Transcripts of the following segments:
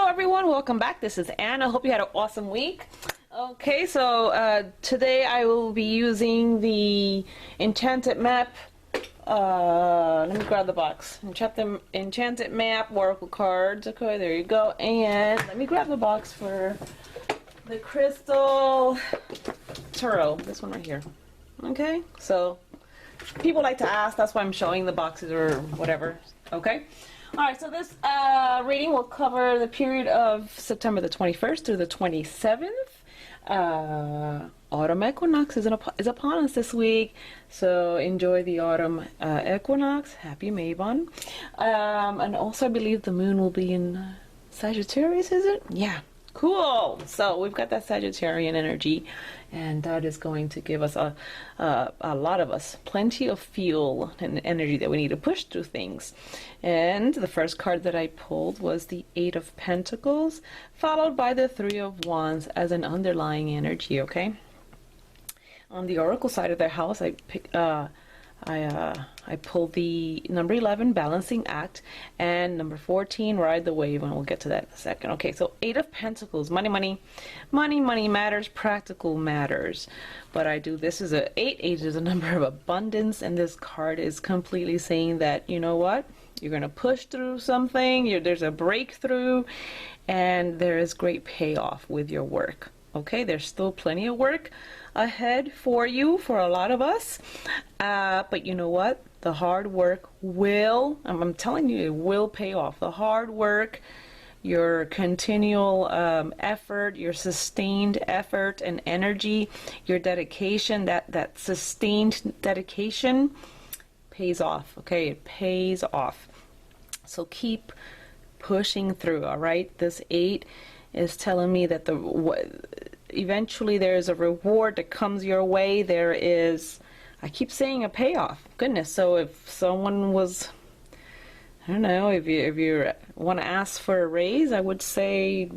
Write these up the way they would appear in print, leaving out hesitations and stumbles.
everyone, welcome back. This is Anna. Hope you had an awesome week. Okay, so today I will be using the Enchanted Map. Let me grab the box. Enchanted Map Oracle cards. Okay, there you go. And let me grab the box for the Crystal Tarot. This one right here. Okay, so people like to ask, that's why I'm showing the boxes or whatever. Okay. Alright, so this reading will cover the period of September the 21st through the 27th. Autumn equinox is upon us this week, so enjoy the autumn equinox. Happy Mabon. And also I believe the moon will be in Sagittarius, is it? Yeah. Cool. So we've got that Sagittarian energy, and that is going to give us a lot of us plenty of fuel and energy that we need to push through things. And the first card that I pulled was the Eight of Pentacles, followed by the Three of Wands as an underlying energy. Okay. On the Oracle side of their house, I pulled the number 11, Balancing Act, and number 14, Ride the Wave, and we'll get to that in a second. Okay, so Eight of Pentacles, money matters, practical matters. But this is a 8 is a number of abundance, and this card is completely saying that, you know what, you're going to push through something, there's a breakthrough, and there is great payoff with your work. Okay, there's still plenty of work ahead for you, for a lot of us, but you know what, the hard work will, I'm telling you, it will pay off. The hard work, your continual effort, your sustained effort and energy, your dedication, that sustained dedication pays off. Okay, it pays off. So keep pushing through. All right, this 8 is telling me that eventually there is a reward that comes your way. There is, I keep saying, a payoff. Goodness. So if someone was, I don't know, if you want to ask for a raise, I would say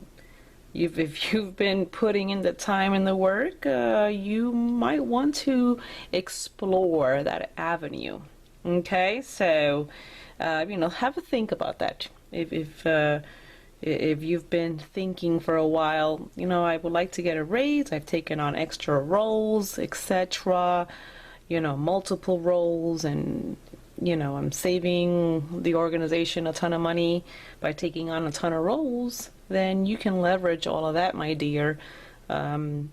if you've been putting in the time and the work, you might want to explore that avenue. Okay, so have a think about that. If you've been thinking for a while, I would like to get a raise, I've taken on extra roles, etc., multiple roles, and, I'm saving the organization a ton of money by taking on a ton of roles, then you can leverage all of that, my dear, when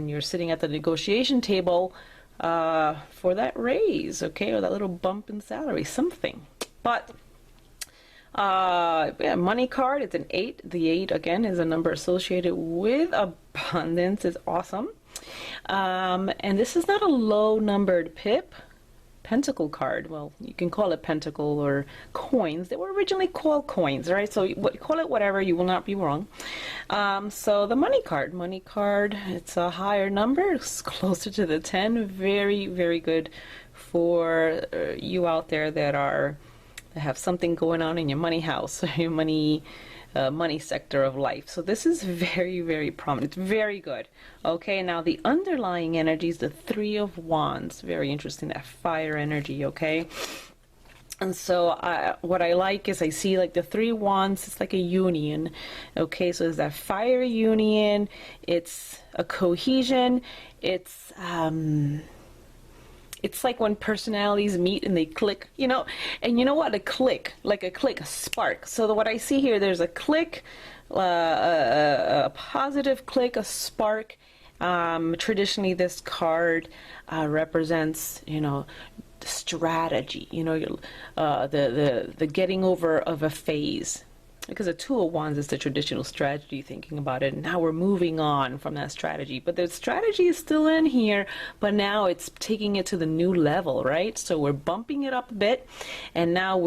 you're sitting at the negotiation table for that raise, okay, or that little bump in salary, something. But money card, it's an 8. The 8 again is a number associated with abundance. Is awesome. And this is not a low numbered pentacle card. Well, you can call it pentacle or coins. They were originally called coins, right? So call it whatever, you will not be wrong. So the money card, it's a higher number. It's closer to the 10. Very, very good for you out there that have something going on in your money house, your money sector of life. So this is very, very prominent. Very good. Okay, now the underlying energy is the Three of Wands. Very interesting, that fire energy. Okay, and so what I like is I see like the Three Wands, it's like a union. Okay, so there's that fire union, it's a cohesion, it's like when personalities meet and they click, and you know what, a click, a spark. So what I see here, there's a click, a positive click, a spark. Traditionally this card represents, strategy, the getting over of a phase. Because the Two of Wands is the traditional strategy, thinking about it. And now we're moving on from that strategy. But the strategy is still in here, but now it's taking it to the new level, right? So we're bumping it up a bit, and now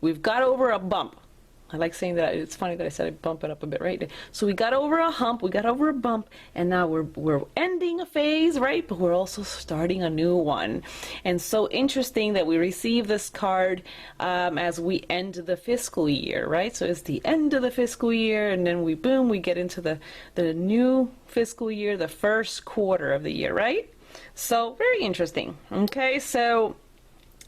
we've got over a bump. I like saying that. It's funny that I said I bump it up a bit, right? So we got over a hump, we got over a bump, and now we're ending a phase, right? But we're also starting a new one. And so interesting that we receive this card as we end the fiscal year, right? So it's the end of the fiscal year, and then we get into the new fiscal year, the first quarter of the year, right? So very interesting. Okay, so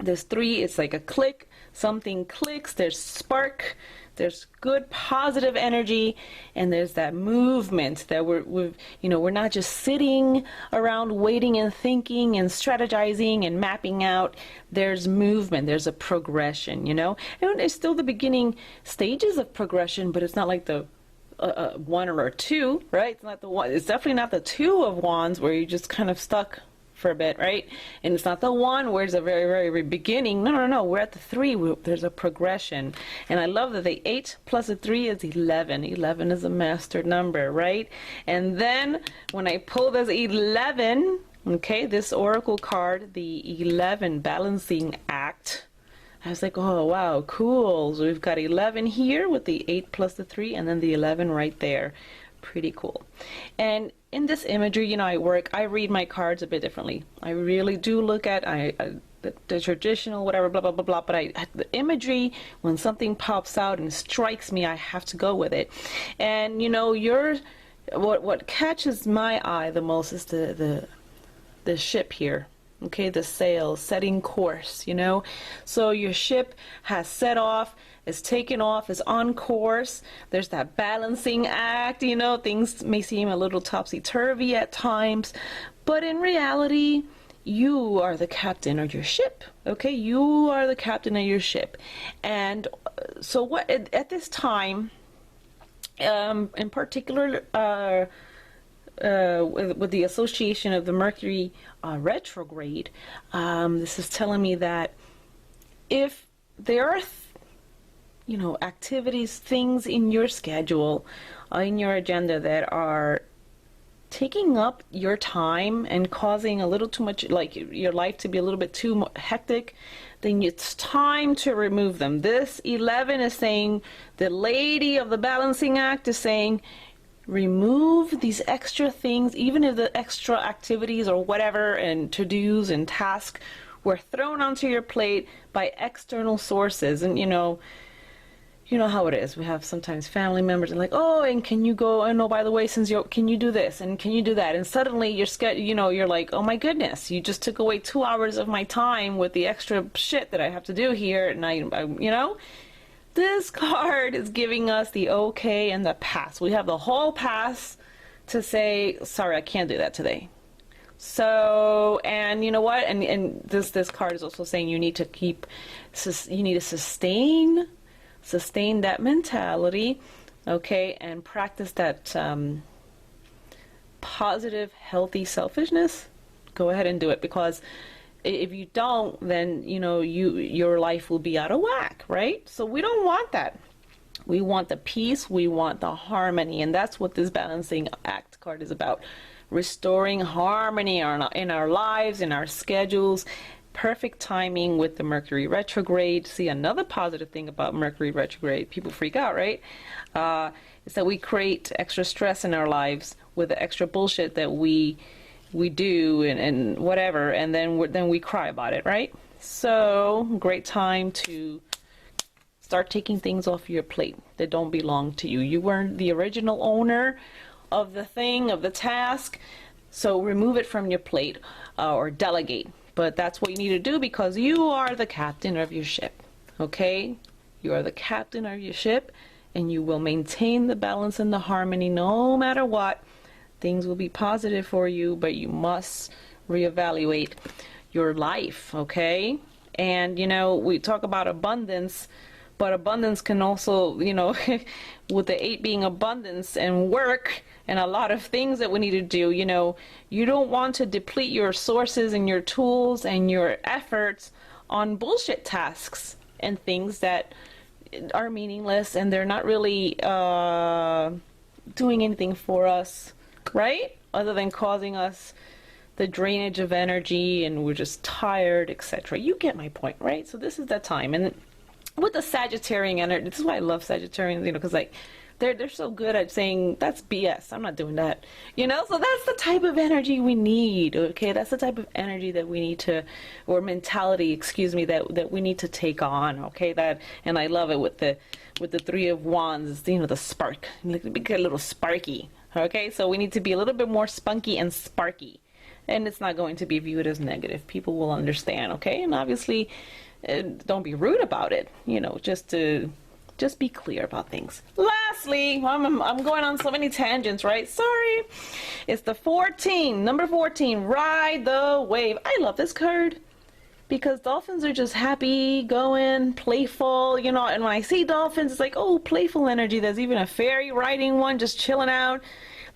this 3, it's like a click, something clicks, there's spark, there's good positive energy, and there's that movement that we're not just sitting around waiting and thinking and strategizing and mapping out. There's movement, there's a progression, and it's still the beginning stages of progression, but it's not like the one or two, right? It's not the one. It's definitely not the two of wands where you just kind of stuck for a bit, right? And it's not the one where it's a very, very, very beginning. No. We're at the three. There's a progression. And I love that the 8 plus a 3 is 11. 11 is a master number, right? And then when I pull this 11, okay, this oracle card, the 11 balancing act, I was like, oh, wow, cool. So we've got 11 here with the 8 plus the 3 and then the 11 right there. Pretty cool. And in this imagery, I read my cards a bit differently. I really do look at the traditional, whatever, blah, blah, blah, blah. But the imagery, when something pops out and strikes me, I have to go with it. And, what catches my eye the most is the ship here. Okay, the sails setting course, So your ship has set off, is taken off, is on course. There's that balancing act, things may seem a little topsy-turvy at times, but in reality, you are the captain of your ship, okay? You are the captain of your ship. And so what at this time, in particular, with the association of the Mercury retrograde, this is telling me that if there are activities, things in your schedule, in your agenda that are taking up your time and causing a little too much, like your life to be a little bit too hectic, then it's time to remove them. This 11 is saying, the lady of the balancing act is saying, remove these extra things, even if the extra activities or whatever and to-dos and tasks were thrown onto your plate by external sources. And you know how it is. We have sometimes family members and like, oh, and can you go, oh no, by the way, can you do this and can you do that? And suddenly you're like, oh my goodness, you just took away 2 hours of my time with the extra shit that I have to do here. And I this card is giving us the okay and the pass. We have the whole pass to say, sorry, I can't do that today. So, and you know what? And this card is also saying you need to sustain that mentality, okay, and practice that positive, healthy selfishness. Go ahead and do it, because if you don't, then your life will be out of whack, right? So we don't want that. We want the peace, we want the harmony, and that's what this balancing act card is about. Restoring harmony in our lives, in our schedules. Perfect timing with the Mercury retrograde. See, another positive thing about Mercury retrograde, people freak out, right? Is that we create extra stress in our lives with the extra bullshit that we do and whatever, and then we cry about it, right? So great time to start taking things off your plate that don't belong to you. You weren't the original owner of the thing, of the task, so remove it from your plate or delegate. But that's what you need to do, because you are the captain of your ship, okay? You are the captain of your ship, and you will maintain the balance and the harmony no matter what. Things will be positive for you, but you must reevaluate your life, okay? And, we talk about abundance, but abundance can also, with the 8 being abundance and work and a lot of things that we need to do, you don't want to deplete your sources and your tools and your efforts on bullshit tasks and things that are meaningless and they're not really doing anything for us, right? Other than causing us the drainage of energy and we're just tired, etc. You get my point, right? So this is that time. And with the Sagittarian energy, this is why I love Sagittarians, because like they're so good at saying that's BS. I'm not doing that, So that's the type of energy we need. Okay, that's the type of energy that we need to, or mentality, excuse me, that we need to take on. Okay, and I love it with the 3 of Wands. The spark, like be a little sparky. Okay, so we need to be a little bit more spunky and sparky, and it's not going to be viewed as negative. People will understand. Okay, and obviously, don't be rude about it, just be clear about things. Lastly, I'm going on so many tangents, right? Sorry. It's the 14, number 14, ride the wave. I love this card because dolphins are just happy, going, playful, and when I see dolphins, it's like, oh, playful energy. There's even a fairy riding one, just chilling out.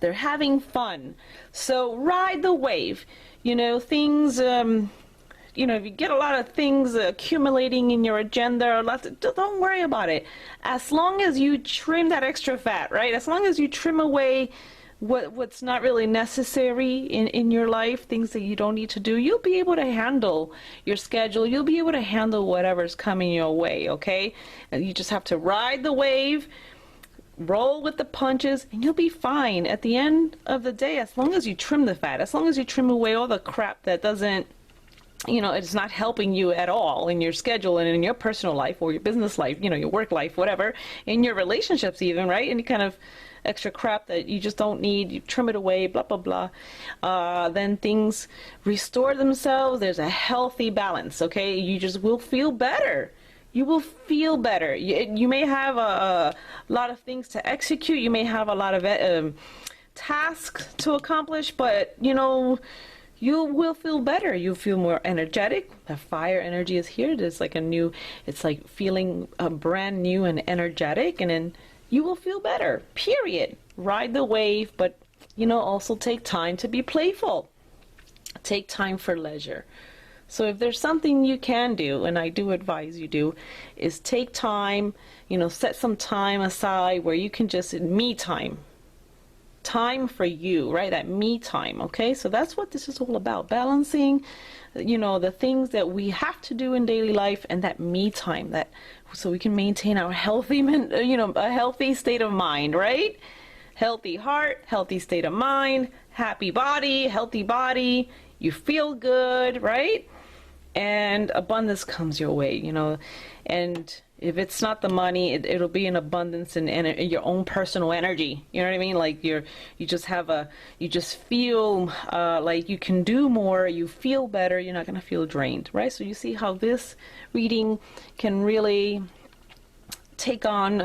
They're having fun. So ride the wave. Things, if you get a lot of things accumulating in your agenda, don't worry about it. As long as you trim that extra fat, right? As long as you trim away what's not really necessary in your life, things that you don't need to do, you'll be able to handle your schedule. You'll be able to handle whatever's coming your way, okay? And you just have to ride the wave, roll with the punches, and you'll be fine. At the end of the day, as long as you trim the fat, as long as you trim away all the crap that doesn't, it's not helping you at all in your schedule and in your personal life or your business life, your work life, whatever, in your relationships even, right? Any kind of extra crap that you just don't need, you trim it away, blah, blah, blah. Then things restore themselves. There's a healthy balance, okay? You just will feel better. You will feel better. You may have a lot of things to execute. You may have a lot of tasks to accomplish, but, you will feel better. You feel more energetic. The fire energy is here. There's like it's like feeling brand new and energetic, and then you will feel better, period. Ride the wave, but, also take time to be playful. Take time for leisure. So if there's something you can do, and I do advise you do, is take time, set some time aside where you can just, me time for you, right? That me time, okay? So that's what this is all about, balancing, the things that we have to do in daily life and that me time, so we can maintain our healthy, a healthy state of mind, right? Healthy heart, healthy state of mind, happy body, healthy body, you feel good, right? And abundance comes your way, and if it's not the money, it'll be an abundance in your own personal energy. You know what I mean? Like you just feel like you can do more. You feel better. You're not gonna feel drained, right? So you see how this reading can really take on,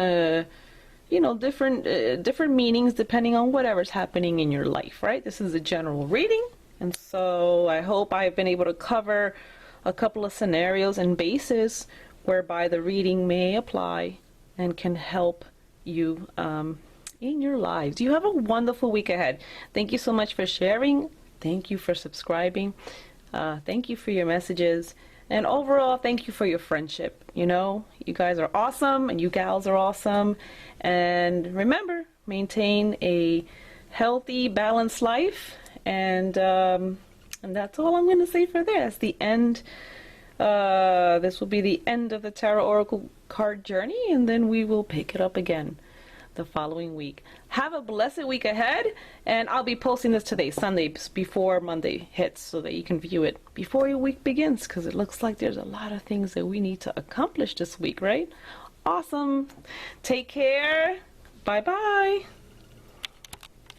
different meanings depending on whatever's happening in your life, right? This is a general reading, and so I hope I've been able to cover a couple of scenarios and bases whereby the reading may apply and can help you in your lives. You have a wonderful week ahead. Thank you so much for sharing. Thank you for subscribing. Thank you for your messages. And overall, thank you for your friendship. You guys are awesome and you gals are awesome. And remember, maintain a healthy, balanced life. And that's all I'm going to say for there. That's the end. This will be the end of the Tarot Oracle card journey, and then we will pick it up again the following week. Have a blessed week ahead, and I'll be posting this today, Sunday, before Monday hits, so that you can view it before your week begins, because it looks like there's a lot of things that we need to accomplish this week, right? Awesome. Take care. Bye-bye.